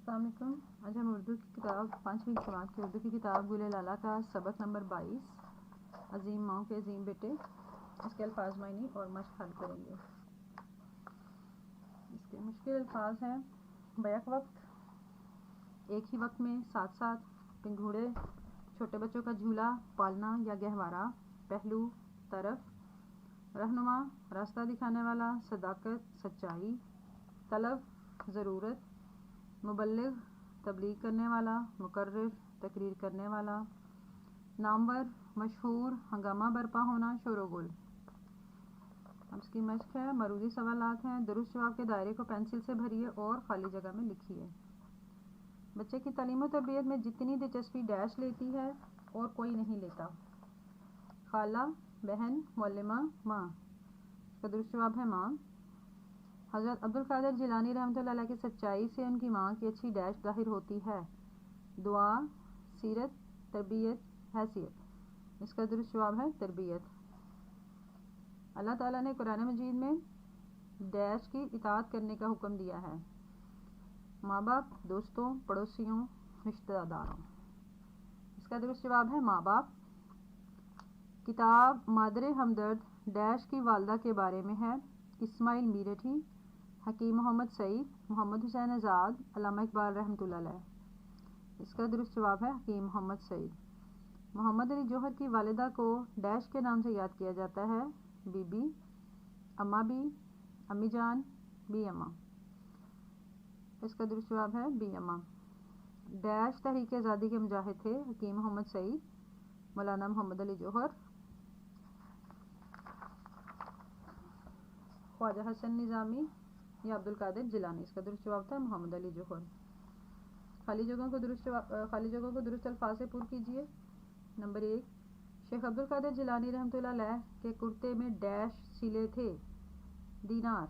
अस्सलाम वालेकुम। आज हम उर्दू की किताब 5वीं जमात की उर्दू की किताब गुले लाला का सबक नंबर 22 अजीम माओ के अजीम बेटे इसके अल्फाज मायनी और मश्क हल करेंगे। इसके मुश्किल अल्फाज हैं बैक वक्त, एक ही वक्त में, साथ साथ, पिंगूड़े, छोटे बच्चों का झूला, पालना या गहवारा, पहलू, तरफ, रहनुमा, रास्ता दिखाने वाला, सदाकत, सच्चाई, तलब, ज़रूरत, मुबल्लिग, तबलीग करने वाला, मुकर्रिर, तकरीर करने वाला, नामवर, मशहूर, हंगामा बरपा होना, शोरगुल। अब इसकी मश्क है, मरूदी सवालात हैं। दुरुस्त जवाब के दायरे को पेंसिल से भरिए और खाली जगह में लिखिए। बच्चे की तालीम और तरबियत में जितनी दिलचस्पी डैश लेती है और कोई नहीं लेता। खाला, बहन, मौलिमा, माँ। इसका दुरुस्त जवाब है माँ। हज़रत अब्दुल कादिर जिलानी रहमतुल्लाह अलैह की सच्चाई से उनकी माँ की अच्छी डैश ज़ाहिर होती है। दुआ, सीरत, तरबियत, हैसियत। इसका दुरुस्त जवाब है तरबियत। अल्लाह ताला ने कुरान मजीद में डैश की इताअत करने का हुक्म दिया है। माँ बाप, दोस्तों, पड़ोसियों, रिश्तेदारों। इसका दुरुस्त जवाब है माँ बाप। किताब मादरे हमदर्द डैश की वालदा के बारे में है। इस्माइल मीरठी, हकीम मोहम्मद सईद, मोहम्मद हुसैन आज़ाद, अल्लामा इकबाल रहमतुल्लाह अलैह। इसका दुरुस्त जवाब है हकीम मोहम्मद सईद। मोहम्मद अली जौहर की वालिदा को डैश के नाम से याद किया जाता है। बीबी, अम्मा बी, अम्मी जान, बी अम्मा। इसका दुरुस्त जवाब है बी अम्मा। डैश तहरीक आज़ादी के मुजाहिद थे। हकीम मोहम्मद सईद, मौलाना मोहम्मद अली जौहर, ख्वाजा हसन निज़ामी या अब्दुल कादिर जिलानी। इसका दुरुस्त जवाब था मोहम्मद अली जौहर। खाली जगहों को दुरुस्त अल्फाज से पूर्ण कीजिए। नंबर 1, शेख अब्दुल कादिर जिलानी रहमतुल्लाह अलैह के कुर्ते में डैश सिले थे। दीनार।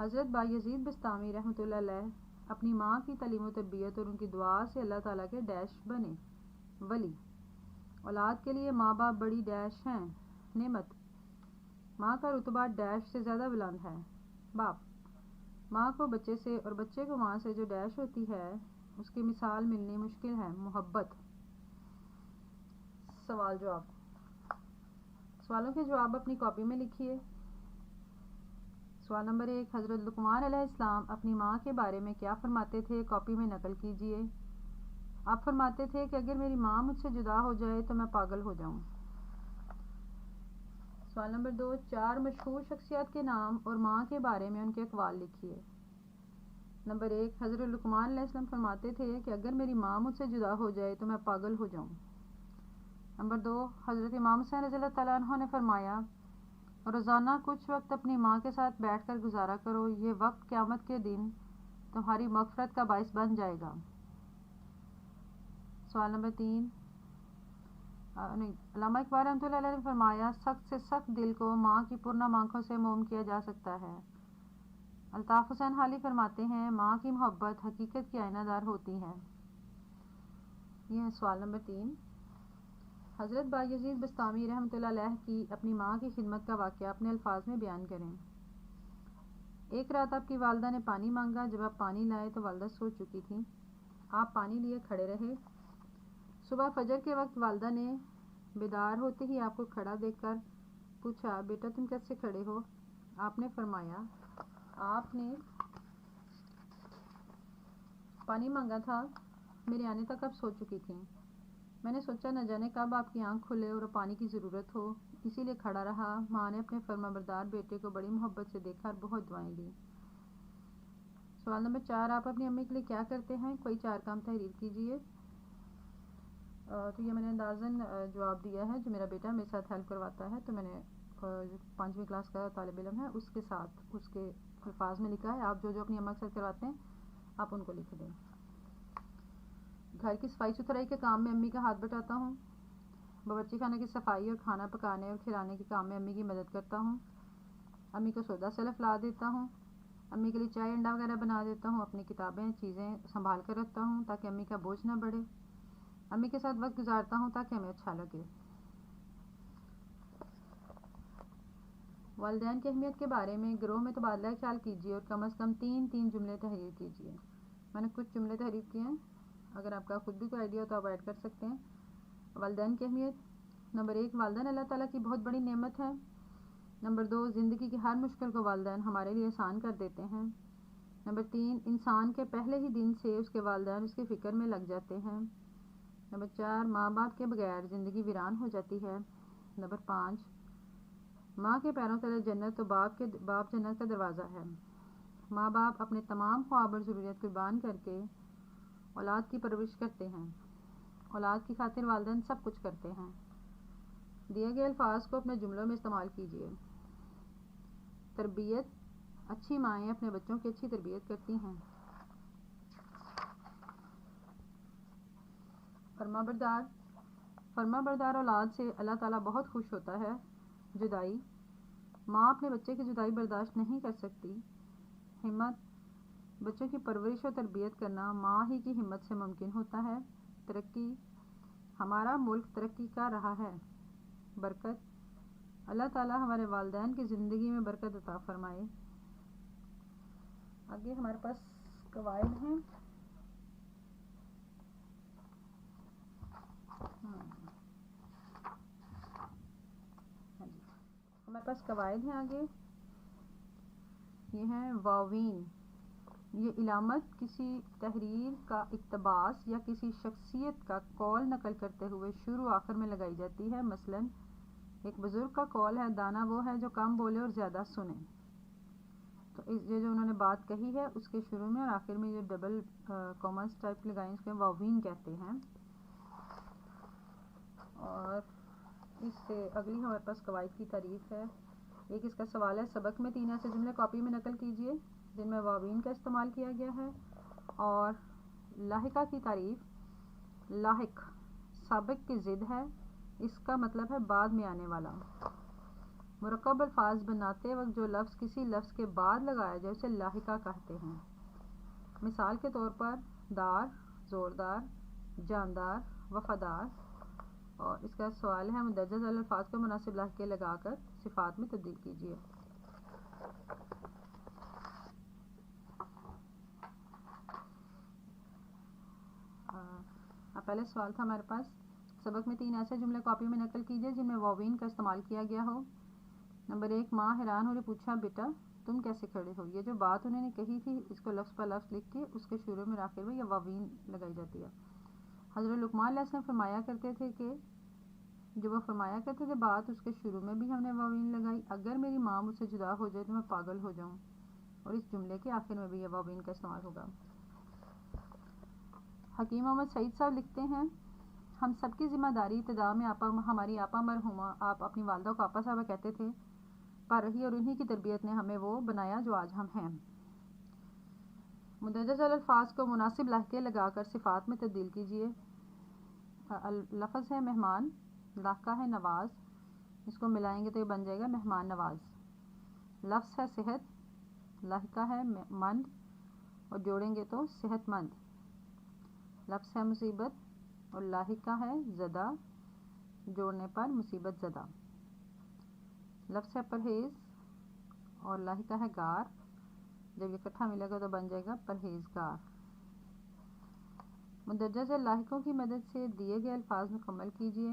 हज़रत बायजीद बिस्तामी रहमतुल्लाह अलैह अपनी माँ की तालीम और तरबियत और उनकी दुआ से अल्लाह ताला के डैश बने। वली। औलाद के लिए माँ बाप बड़ी डैश हैं। नेमत। माँ का रुतबा डैश से ज़्यादा बुलंद है। बाप। माँ को बच्चे से और बच्चे को माँ से जो डैश होती है उसकी मिसाल मिलनी मुश्किल है। मोहब्बत। सवाल जवाब। सवालों के जवाब अपनी कॉपी में लिखिए। सवाल नंबर 1, हज़रत लुक़मान अलैहिस्सलाम अपनी माँ के बारे में क्या फरमाते थे? कॉपी में नकल कीजिए। आप फरमाते थे कि अगर मेरी माँ मुझसे जुदा हो जाए तो मैं पागल हो जाऊं। सवाल नंबर 2, 4 मशहूर शख्सियत के नाम और माँ के बारे में उनके अक़वाल लिखिए। नंबर 1, हज़रत लुक़मान अलैहिस्सलाम फरमाते थे कि अगर मेरी माँ मुझसे जुदा हो जाए तो मैं पागल हो जाऊं। नंबर 2, हज़रत इमाम हुसैन रज़ियल्लाहु तआला अन्हु ने फरमाया, रोज़ाना कुछ वक्त अपनी माँ के साथ बैठकर गुजारा करो, ये वक्त क़यामत के दिन तुम्हारी मग़फ़िरत का बाइस बन जाएगा। सवाल नंबर 3, अल्लामा इकबाल रहमतुल्लाह अलैह ने फरमाया, सख्त से सख्त दिल को माँ की पुरनम आँखों से मोम किया जा सकता है। अल्ताफ़ हुसैन हाली फरमाते हैं, माँ की मोहब्बत हकीकत की आईनादार होती है। यह है सवाल नंबर 3। हज़रत बायजीद बिस्तामी रहमतुल्लाह अलैह की अपनी माँ की खिदमत का वाक़या अपने अल्फाज में बयान करें। एक रात आपकी वालदा ने पानी मांगा। जब आप पानी लाए तो वालदा सो चुकी थी। आप पानी लिए खड़े रहे। सुबह फजर के वक्त वालदा ने बेदार होते ही आपको खड़ा देखकर पूछा, बेटा तुम कैसे खड़े हो? आपने फरमाया, आपने पानी मांगा था, मेरे आने तक आप सो चुकी थी। मैंने सोचा न जाने कब आपकी आंख खुले और पानी की ज़रूरत हो, इसीलिए खड़ा रहा। माँ ने अपने फरमाबरदार बेटे को बड़ी मोहब्बत से देखा और बहुत दुआएं दी। सवाल नंबर 4, आप अपनी अम्मी के लिए क्या करते हैं? कोई 4 काम तहरीर कीजिए। तो ये मैंने अंदाज़न जवाब दिया है। जो मेरा बेटा मेरे साथ हेल्प करवाता है, तो मैंने 5वीं क्लास का तालिब इल्म है उसके साथ उसके अल्फाज में लिखा है। आप जो जो अपनी अम्मा के साथ करवाते हैं आप उनको लिख दें। घर की सफाई सुथराई के काम में अम्मी का हाथ बटाता हूँ। बावर्ची खाने की सफाई और खाना पकाने और खिलाने के काम में अम्मी की मदद करता हूँ। अम्मी को सौदा सलफ ला देता हूँ। अम्मी के लिए चाय अंडा वगैरह बना देता हूँ। अपनी किताबें चीज़ें संभाल कर रखता हूँ ताकि अम्मी का बोझ ना बढ़े। अम्मी के साथ वक्त गुजारता हूँ ताकि हमें अच्छा लगे। वालिदैन की अहमियत के बारे में गिरोह में तबादला ख्याल कीजिए और कम से कम 3 जुमले तहरीर कीजिए। मैंने कुछ जुमले तहरीर किए हैं, अगर आपका खुद भी कोई आइडिया हो तो आप ऐड कर सकते हैं। वालिदैन की अहमियत। नंबर 1, वालिदैन अल्लाह ताला की बहुत बड़ी नेमत है। नंबर 2, ज़िंदगी की हर मुश्किल को वालिदैन हमारे लिए आसान कर देते हैं। नंबर 3, इंसान के पहले ही दिन से उसके वालिदैन उसकी फ़िक्र में लग जाते हैं। नंबर 4, माँ बाप के बगैर ज़िंदगी वीरान हो जाती है। नंबर 5, माँ के पैरों तले जन्नत तो बाप जन्नत का दरवाज़ा है। माँ बाप अपने तमाम ख्वाब और ज़रूरियत कुर्बान करके औलाद की परवरिश करते हैं। औलाद की खातिर वालिदैन सब कुछ करते हैं। दिए गए अल्फाज को अपने जुमलों में इस्तेमाल कीजिए। तरबियत। अच्छी माएँ अपने बच्चों की अच्छी तरबियत करती हैं। फर्माबरदार औलाद से अल्लाह ताला बहुत खुश होता है। जुदाई। माँ अपने बच्चे की जुदाई बर्दाश्त नहीं कर सकती। हिम्मत। बच्चों की परवरिश और तरबियत करना माँ ही की हिम्मत से मुमकिन होता है। तरक्की। हमारा मुल्क तरक्की कर रहा है। बरकत। अल्लाह ताला हमारे वालिदैन की ज़िंदगी में बरकत अता फरमाए। आगे हमारे पास कवायद हैं। हाँ जी, हमारे पास कवायद हैं आगे। ये हैं वावीन। ये इलामत किसी तहरीर का इक्तबास या किसी शख्सियत का कौल नकल करते हुए शुरू आखिर में लगाई जाती है। मसलन एक बुज़ुर्ग का कौल है, दाना वो है जो कम बोले और ज़्यादा सुने। तो ये जो उन्होंने बात कही है उसके शुरू में और आखिर में ये डबल कॉमर्स टाइप लगाए, इसको वावीन कहते हैं। और इससे अगली हमारे पास कवायद की तारीफ है। एक इसका सवाल है, सबक में 3 ऐसे जुमले कॉपी में नकल कीजिए जिनमें वावीन का इस्तेमाल किया गया है। और लाहिका की तारीफ। लाहिक साबिक की ज़िद है, इसका मतलब है बाद में आने वाला। मुरक्कब अल्फाज बनाते वक्त जो लफ्ज़ किसी लफ्ज़ के बाद लगाया जाए उसे लाहिका कहते हैं। मिसाल के तौर पर दार, ज़ोरदार, जानदार, वफ़ादार। और इसका सवाल है, मुंदरजा ज़ैल अल्फाज को मुनासिब लाहिके लगाकर सिफ़ात में तब्दील कीजिए। पहले सवाल था हमारे पास, सबक में 3 ऐसे जुमले कॉपी में नकल कीजिए जिनमें वावीन का इस्तेमाल किया गया हो। नंबर 1, माँ हैरान हो पूछा, बेटा तुम कैसे खड़े हो। ये जो बात उन्होंने कही थी इसको लफ्ज़ पर लफ्ज़ लिख के उसके शुरू में आखिर में यह वावीन लगाई जाती है। हज़रत लुक़मान अलैहिस्सलाम फरमाया करते थे कि जो वो फरमाया करते थे बात उसके शुरू में भी हमने वावीन लगाई, अगर मेरी माँ मुझसे जुदा हो जाए तो मैं पागल हो जाऊँ। और इस जुमले के आखिर में भी यह वावीन का इस्तेमाल होगा। हकीम मोहम्मद सईद साहब लिखते हैं, हम सबकी ज़िम्मेदारी इब्तिदा में हमारी आपा मरहुमा आप अपनी वालदा को आपा साहबा कहते थे पर रही और उन्हीं की तरबियत ने हमें वो बनाया जो आज हम हैं। मुंदरजा ज़ैल अल्फाज को मुनासिब लाहिके लगाकर सिफ़ात में तब्दील कीजिए। लफ्ज़ है मेहमान, लाका है नवाज, इसको मिलाएंगे तो ये बन जाएगा मेहमान नवाज। लफ्ज़ है सेहत, लाहिका है मंद और जोड़ेंगे तो सेहतमंद। लफ्ज़ है मुसीबत और लाहिका है ज़दा, जोड़ने पर मुसीबत ज़दा। लफ्ज़ है परहेज़ और लाहिका है गार, जब ये इकट्ठा मिलेगा तो बन जाएगा परहेज़गार। मुंदरजा ज़ैल लाहिकों की मदद से दिए गए अल्फाज मुकम्मल कीजिए।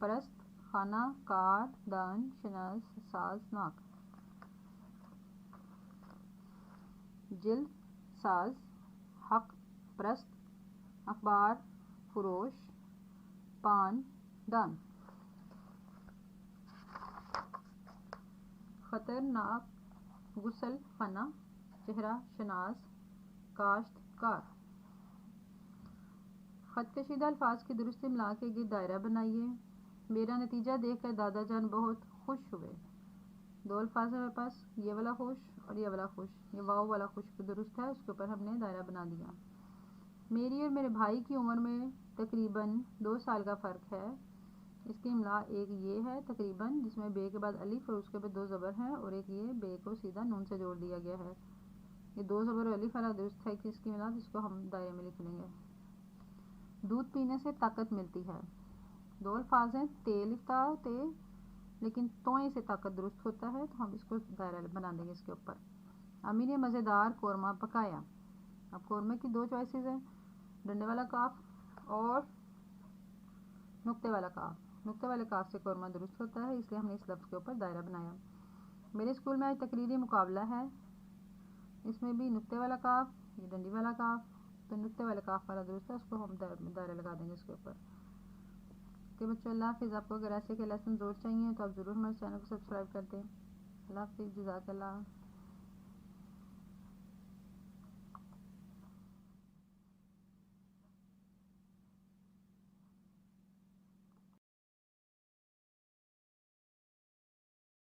परस्त, खाना, कार, दान, शनास, साज, नाक। जिल्द, साज, हक, परस्त, अखबार, फरोश, पान, दान। खतरनाक, गुसल, फना, चेहरा, शनास, काश्त, कार। ख़त कशीदा अल्फाज की दुरुस्त इमला के गिर्द दायरा बनाइए। मेरा नतीजा देखकर दादा जान बहुत खुश हुए। 2 अल्फाज है मेरे पास, ये वाला खुश और ये वाला खुश। ये वाव वाला खुश दुरुस्त है, उसके ऊपर हमने दायरा बना दिया। मेरी और मेरे भाई की उम्र में तकरीबन 2 साल का फ़र्क है। इसकी इमला एक ये है तकरीबन, जिसमें बे के बाद अलिफ और उसके बाद 2 ज़बर हैं, और एक ये बे को सीधा नून से जोड़ दिया गया है। ये 2 ज़बर और अलिफ वाला दुरुस्त है कि इसकी इमला, जिसको हम दायरे में लिख लेंगे। दूध पीने से ताकत मिलती है। 2 अल्फाज हैं, ते लिखता ते, लेकिन तोए से ताकत दुरुस्त होता है, तो हम इसको दायरा बना देंगे इसके ऊपर। अम्मी ने मज़ेदार कोरमा पकाया। اب قورمے کی دو چوائسیز ہیں، ڈنڈے والا کاف اور نقطے والا کاف۔ نقطے والے کاف سے قورمہ درست ہوتا ہے، اس لیے ہم نے اس لفظ کے اوپر دائرہ بنایا۔ میرے اسکول میں آج تقریری مقابلہ ہے، اس میں بھی نقطے والا کاف، یہ ڈنڈی والا کاف، تو نقطے والے کاف والا درست ہے، اس کو ہم دائرہ لگا دیں گے اس کے اوپر۔ کہ بچوں اللہ حافظ۔ آپ کو اگر ایسے کے لیسن روز چاہیے تو آپ ضرور ہمارے چینل کو سبسکرائب کر دیں۔ اللہ حافظ، جزاک اللہ۔